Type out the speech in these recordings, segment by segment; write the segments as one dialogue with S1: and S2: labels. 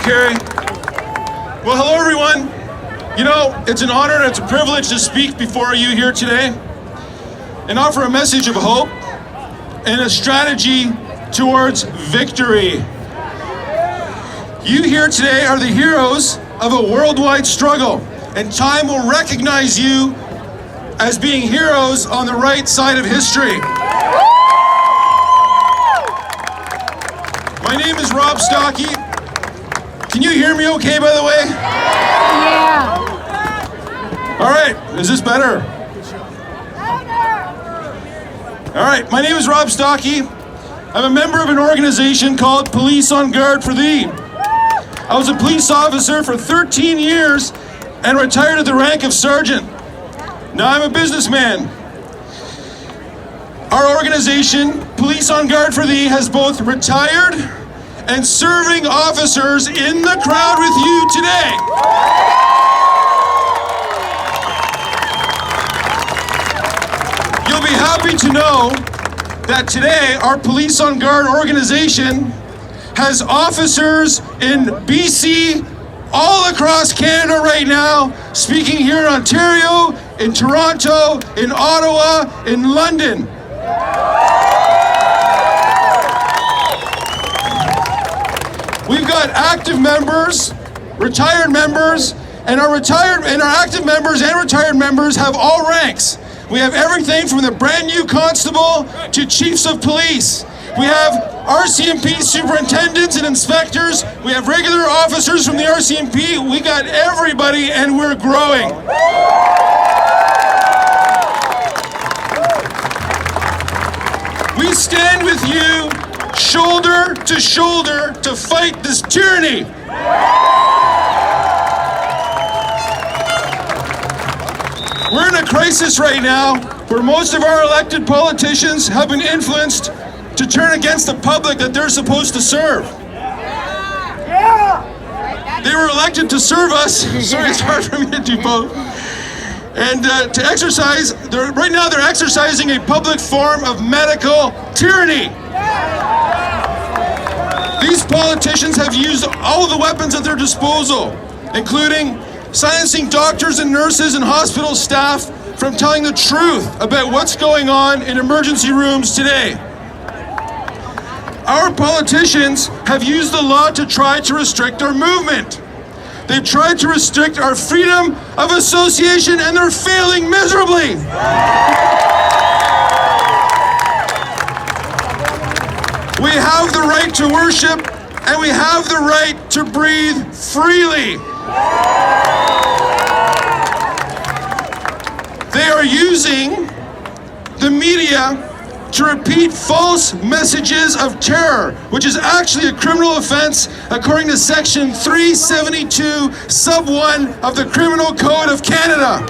S1: Carrie. Well, hello, everyone. You know, it's an honor and it's a privilege to speak before you here today and offer a message of hope and a strategy towards victory. You here today are the heroes of a worldwide struggle, and time will recognize you as being heroes on the right side of history. My name is Rob Stocky. Can you hear me okay, by the way?
S2: Yeah.
S1: All right, is this better? All right, my name is Rob Stocky. I'm a member of an organization called Police on Guard for Thee. I was a police officer for 13 years and retired at the rank of sergeant. Now I'm a businessman. Our organization, Police on Guard for Thee, has both retired and serving officers in the crowd with you today. You'll be happy to know that today our Police on Guard organization has officers in BC, all across Canada right now, speaking here in Ontario, in Toronto, in Ottawa, in London. We've got active members, retired members, and our active members and retired members have all ranks. We have everything from the brand new constable to chiefs of police. We have RCMP superintendents and inspectors. We have regular officers from the RCMP. We got everybody, and we're growing. We stand with you shoulder to shoulder to fight this tyranny. We're in a crisis right now where most of our elected politicians have been influenced to turn against the public that they're supposed to serve. They were elected to serve us. Sorry, it's hard for me to do both. And to exercise, right now they're exercising a public form of medical tyranny. These politicians have used all of the weapons at their disposal, including silencing doctors and nurses and hospital staff from telling the truth about what's going on in emergency rooms today. Our politicians have used the law to try to restrict our movement. They've tried to restrict our freedom of association, and they're failing miserably. We have the right to worship, and we have the right to breathe freely. They are using the media to repeat false messages of terror, which is actually a criminal offense according to Section 372, Sub 1 of the Criminal Code of Canada.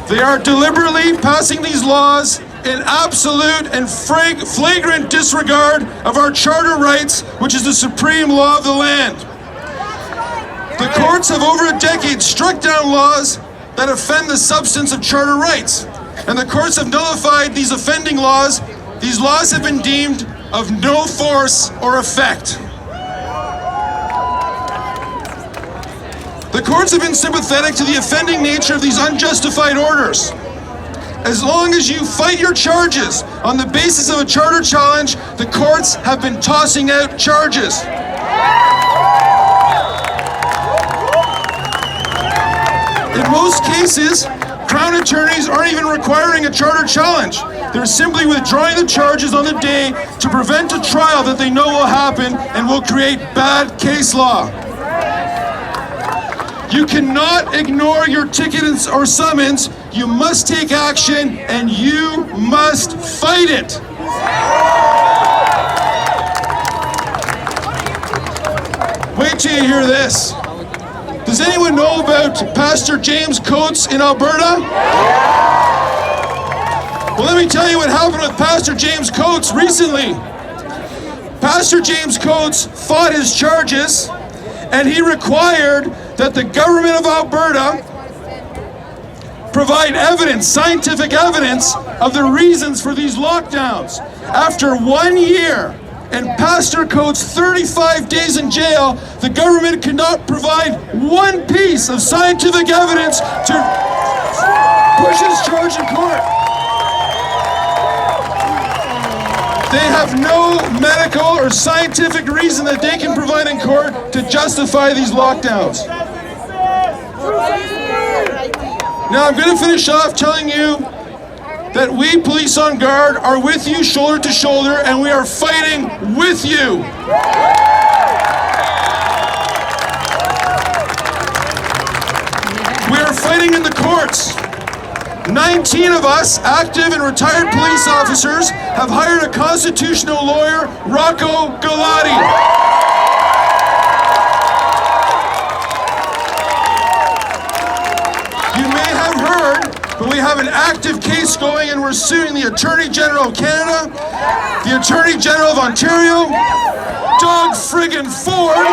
S1: They are deliberately passing these laws in absolute and flagrant disregard of our charter rights, which is the supreme law of the land. The courts have over a decade struck down laws that offend the substance of charter rights, and the courts have nullified these offending laws. These laws have been deemed of no force or effect. The courts have been sympathetic to the offending nature of these unjustified orders. As long as you fight your charges on the basis of a charter challenge, the courts have been tossing out charges. In most cases, Crown attorneys aren't even requiring a charter challenge. They're simply withdrawing the charges on the day to prevent a trial that they know will happen and will create bad case law. You cannot ignore your ticket or summons. You must take action, and you must fight it. Wait till you hear this. Does anyone know about Pastor James Coates in Alberta? Well, let me tell you what happened with Pastor James Coates recently. Pastor James Coates fought his charges, and he required that the government of Alberta provide evidence, scientific evidence, of the reasons for these lockdowns. After 1 year and Pastor Coates 35 days in jail, the government cannot provide one piece of scientific evidence to push his charge in court. They have no medical or scientific reason that they can provide in court to justify these lockdowns. Now I'm going to finish off telling you that we Police on Guard are with you shoulder to shoulder, and we are fighting with you. We are fighting in the courts. 19 of us, active and retired police officers, have hired a constitutional lawyer, Rocco Galati. You may have heard, but we have an active case going, and we're suing the Attorney General of Canada, the Attorney General of Ontario, Doug friggin' Ford,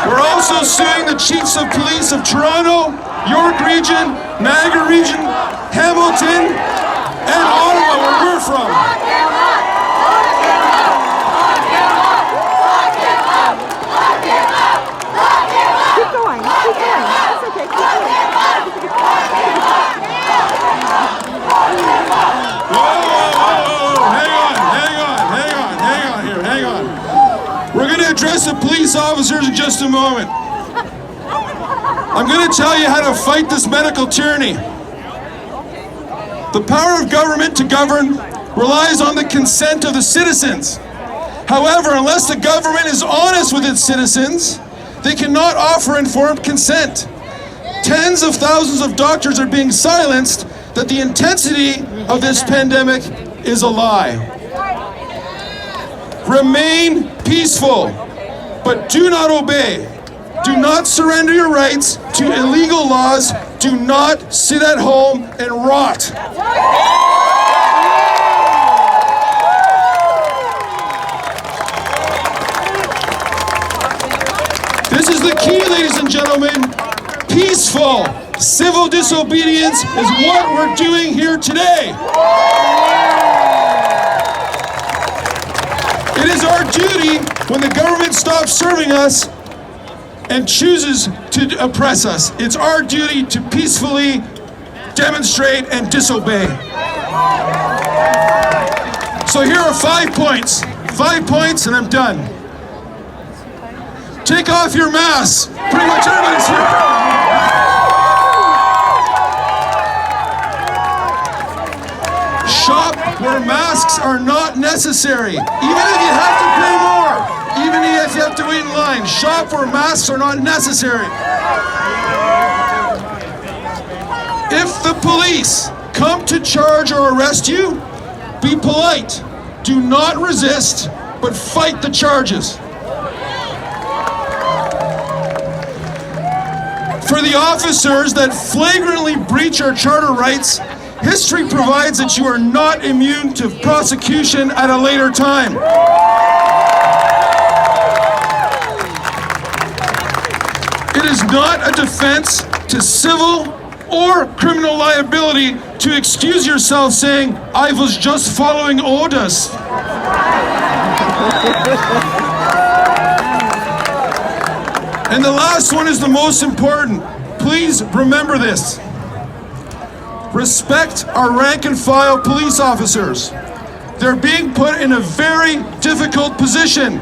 S1: we're also suing the Chiefs of Police of Toronto, York Region, Niagara Region, Hamilton, and Ottawa, where we're from.
S2: Keep going. That's okay. Keep going.
S1: Whoa, hang on. We're going to address the police officers in just a moment. I'm going to tell you how to fight this medical tyranny. The power of government to govern relies on the consent of the citizens. However, unless the government is honest with its citizens, they cannot offer informed consent. Tens of thousands of doctors are being silenced that the intensity of this pandemic is a lie. Remain peaceful, but do not obey. Do not surrender your rights to illegal laws. Do not sit at home and rot. This is the key, ladies and gentlemen. Peaceful civil disobedience is what we're doing here today. It is our duty when the government stops serving us and chooses to oppress us. It's our duty to peacefully demonstrate and disobey. So here are 5 points. 5 points and I'm done. Take off your masks. Pretty much everybody's here. Shop where masks are not necessary. Even if you have to pay more. Even if you have to wait in line. Shop where masks are not necessary. If the police come to charge or arrest you, be polite. Do not resist, but fight the charges. For the officers that flagrantly breach our charter rights, history provides that you are not immune to prosecution at a later time. It is not a defense to civil or criminal liability to excuse yourself saying, I was just following orders. And the last one is the most important. Please remember this. Respect our rank and file police officers. They're being put in a very difficult position.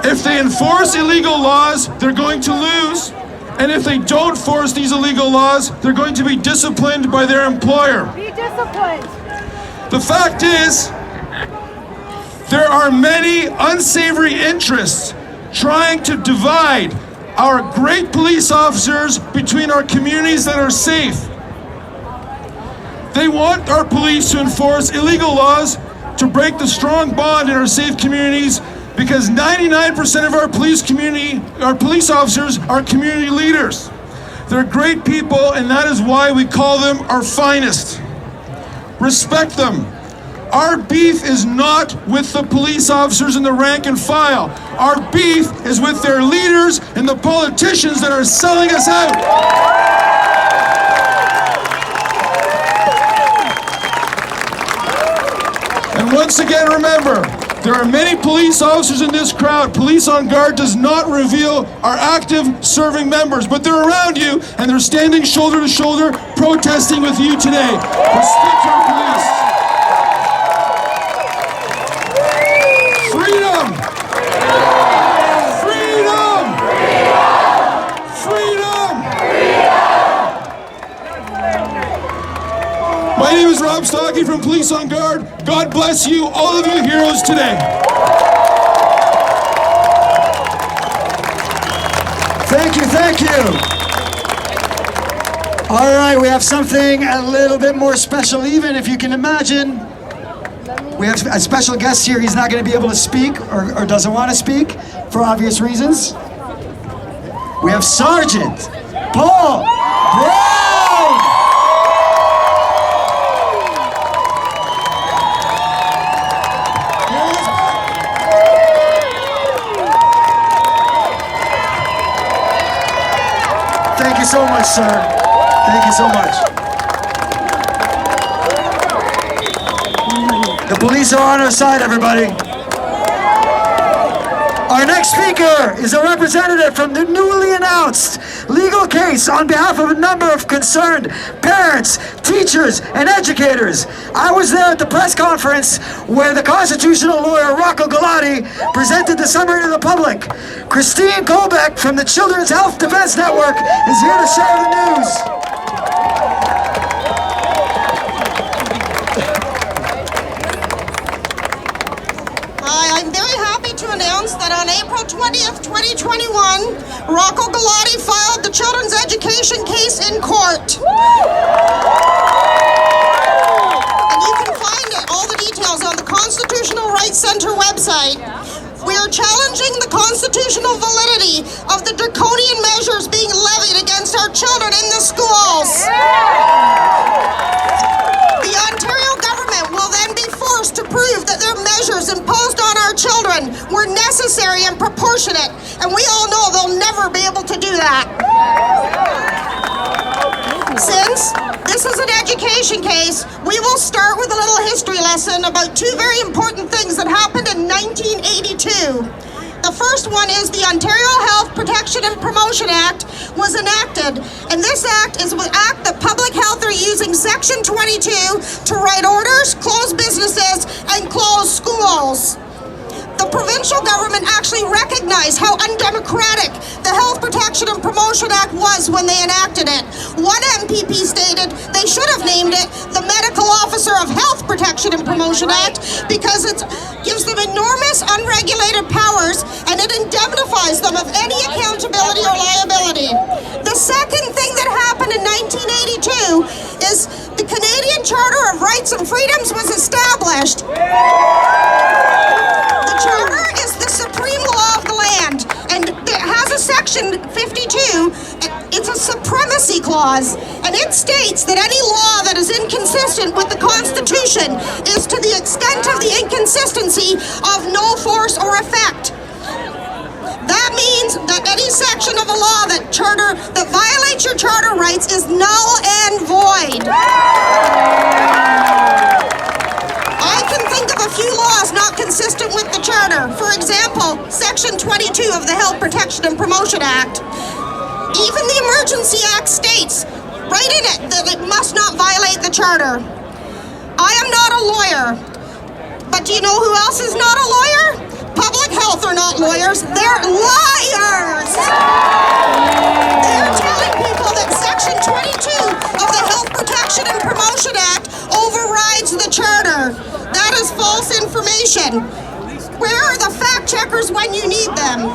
S1: If they enforce illegal laws, they're going to lose. And if they don't enforce these illegal laws, they're going to be disciplined by their employer.
S2: Be disciplined.
S1: The fact is, there are many unsavory interests trying to divide our great police officers between our communities that are safe. They want our police to enforce illegal laws to break the strong bond in our safe communities, because 99% of our police officers are community leaders. They're great people, and that is why we call them our finest. Respect them. Our beef is not with the police officers and the rank and file. Our beef is with their leaders and the politicians that are selling us out. And once again, remember, there are many police officers in this crowd. Police on Guard does not reveal our active serving members, but they're around you and they're standing shoulder to shoulder protesting with you today. Respect our police. Freedom! Freedom! Freedom! My name is Rob Stocky from Police on Guard. God bless you, all of you heroes today.
S3: Thank you, thank you. All right, we have something a little bit more special, even if you can imagine. We have a special guest here. He's not going to be able to speak or doesn't want to speak for obvious reasons. We have Sergeant Paul Brown. Thank you so much, sir. Thank you so much. The police are on our side, everybody. Our next speaker is a representative from the newly announced legal case on behalf of a number of concerned parents, teachers, and educators. I was there at the press conference where the constitutional lawyer Rocco Galati presented the summary to the public. Christine Kolbeck from the Children's Health Defense Network is here to share the news.
S4: That on April 20th, 2021, Rocco Galati filed the children's education case in court. And you can find it, all the details, on the Constitutional Rights Center website. We are challenging the constitutional validity of the draconian measures being levied against our children in the schools. The Ontario government will then be forced to prove that their measures imposed on our children were necessary and proportionate, and we all know they'll never be able to do that. Since this is an education case, we will start with a little history lesson about two very important things that happened in 1982. The first one is the Ontario Health Protection and Promotion Act was enacted, and this act is an act that public health are using Section 22 to write orders, close businesses, and close schools. The provincial government actually recognized how undemocratic the Health Protection and Promotion Act was when they enacted it. One MPP stated they should have named it the Medical Officer of Health Protection and Promotion Act because it gives them enormous unregulated powers and it indemnifies them of any accountability or liability. The second thing that happened in 1982 is the Canadian Charter of Rights and Freedoms was established. The Charter is the supreme law of the land, and it has a section 52, it's a supremacy clause, and it states that any law that is inconsistent with the Constitution is to the extent of the inconsistency of no force or effect. That means that any section of a law that violates your charter rights is null and void. I can think of a few laws not consistent with the charter. For example, Section 22 of the Health Protection and Promotion Act. Even the Emergency Act states, right in it, that it must not violate the charter. I am not a lawyer, but do you know who else is not a lawyer? Public health are not lawyers, they're liars! They're telling people that Section 22 of the Health Protection and Promotion Act overrides the charter. That is false information. Where are the fact checkers when you need them?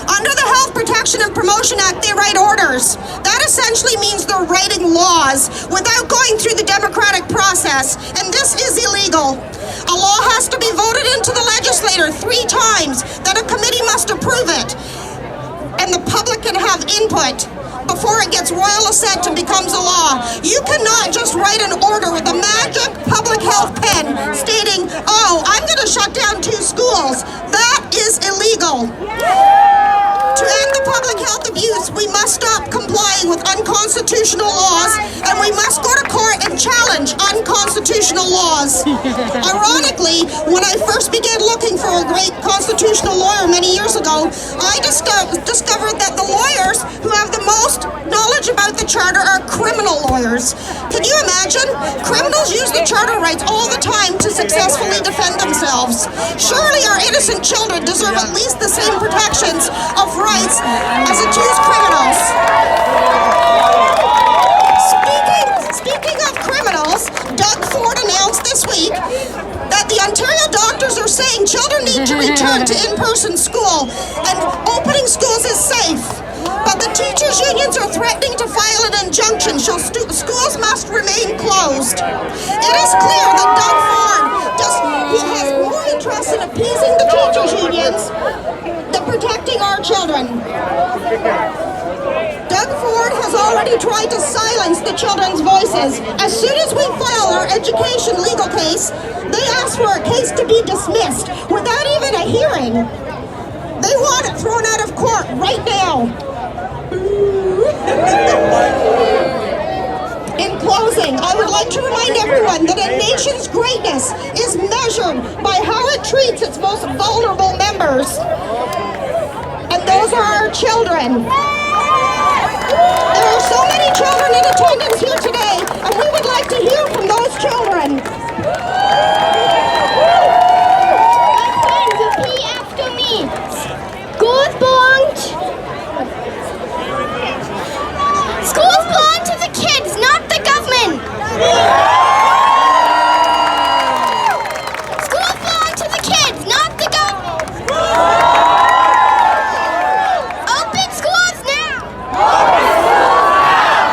S4: Under the Health Protection and Promotion Act, they write orders. That essentially means they're writing laws without going through the democratic process, and this is illegal. A law has to be voted into the legislature 3 times, that a committee must approve it, and the public can have input. before it gets royal assent and becomes a law. You cannot just write an order with a magic public health pen stating, oh, I'm going to shut down 2 schools. That is illegal. To end the public health abuse, we must stop complying with unconstitutional laws, and we must go to court and challenge unconstitutional laws. Ironically, when I first began looking for a great constitutional lawyer many years ago, I discovered that the lawyers who have the most knowledge about the Charter are criminal lawyers. Can you imagine? Criminals use the Charter rights all the time to successfully defend themselves. Surely our innocent children deserve at least the same protections of rights as accused criminals. Speaking of criminals, Doug Ford announced this week that the Ontario doctors are saying children need to return to in-person school and opening schools is safe. But the teachers' unions are threatening to file an injunction so schools must remain closed. It is clear that Doug Ford has more interest in appeasing the teachers' unions than protecting our children. Doug Ford has already tried to silence the children's voices. As soon as we file our education legal case, they ask for a case to be dismissed without even a hearing. They want it thrown out of court right now. In closing, I would like to remind everyone that a nation's greatness is measured by how it treats its most vulnerable members. And those are our children. There are so many children in attendance here today, and we would like to hear from those children.
S5: Repeat after me. Schools belong to the kids, not the government. Schools belong to the kids, not the government. Open schools now.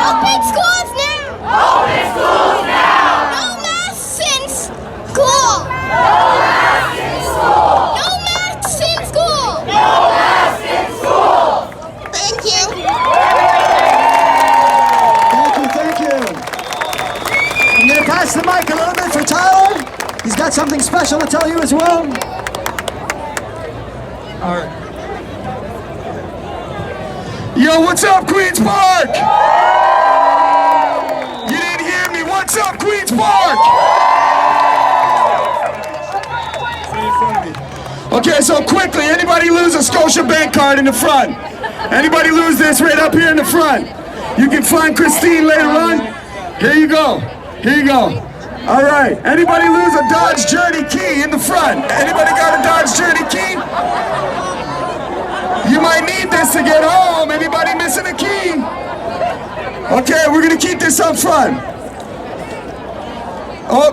S5: Open schools now. Open schools now. No masks in school. No masks in school. No masks in school. No masks in school.
S4: Thank you.
S3: Thank you. I'm going to pass the mic a little bit for Tyler. He's got something special to tell you as well. All right. Yo, what's up, Queen's Park? You didn't hear me. What's up, Queen's Park? Okay, so quickly, anybody lose a Scotiabank card in the front? Anybody lose this right up here in the front? You can find Christine later on. Here you go. Here you go. All right. Anybody lose a Dodge Journey key in the front? Anybody got a Dodge Journey key? You might need this to get home. Anybody missing a key? Okay, we're gonna keep this up front.